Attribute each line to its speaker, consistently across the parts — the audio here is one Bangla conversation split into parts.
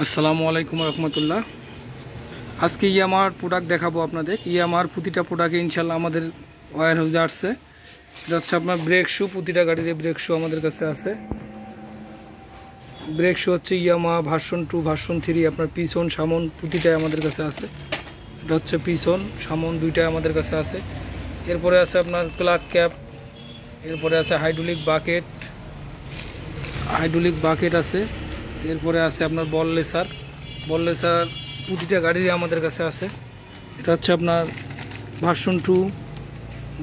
Speaker 1: আসসালামু আলাইকুম রহমতুল্লাহ। আজকে ইয়ামার প্রোডাক্ট দেখাবো আপনাদের। ইয়ামার প্রতিটা প্রোডাক্টে ইনশাল্লাহ আমাদের ওয়্যার হাউসে আসছে। এটা হচ্ছে আপনার ব্রেক শু, প্রতিটা গাড়ির ব্রেক শু আমাদের কাছে আছে। ব্রেক শু হচ্ছে ইয়ামা ভার্সন 2, ভার্সন 3, আপনার পিছন সামন প্রতিটাই আমাদের কাছে আছে। এটা হচ্ছে পিছন সামন দুইটাই আমাদের কাছে আছে। এরপরে আছে আপনার প্লাগ ক্যাপ, এরপরে আছে হাইড্রোলিক বাকেট আছে। এরপরে আছে আপনার বল লেসার প্রতিটা গাড়িরই আমাদের কাছে আছে। এটা হচ্ছে আপনার ভার্সন 2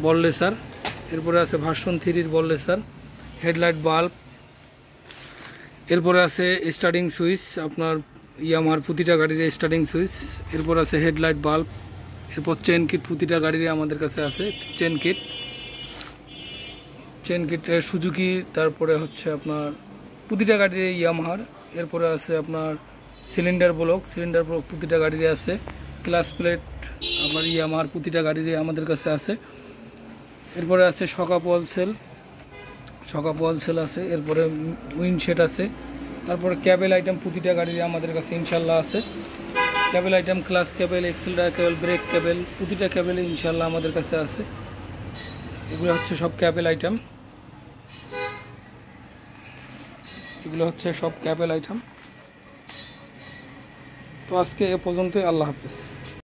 Speaker 1: বল লেসার। এরপরে আছে ভার্সন 3 বল লেসার, হেডলাইট বাল্ব। এরপরে আছে স্টার্টিং সুইচ, আপনার ইয়ামার প্রতিটা গাড়ির স্টার্টিং সুইচ। এরপর আছে হেডলাইট বাল্ব। এরপর চেন কিট প্রতিটা গাড়িরই আমাদের কাছে আছে। চেন কিট সুজুকি, তারপরে হচ্ছে আপনার প্রতিটা গাড়ির ইয়ামাহার। এরপরে আছে আপনার সিলিন্ডার ব্লক প্রতিটা গাড়িরই আছে। ক্লাস প্লেট আমার ইয়ামাহার প্রতিটা গাড়িরই আমাদের কাছে আছে। এরপরে আছে শক আপ সেল আছে। এরপরে উইন্ডশেড আছে। তারপরে ক্যাবেল আইটেম প্রতিটা গাড়িরই আমাদের কাছে ইনশাল্লাহ আছে। Cable item, clutch cable, accelerator cable, brake cable, প্রতিটা কেবেল ইনশাল্লাহ আমাদের কাছে আছে। এগুলো হচ্ছে সব ক্যাবেল আইটেম। তো আজকে এ পর্যন্তই। আল্লাহ হাফেজ।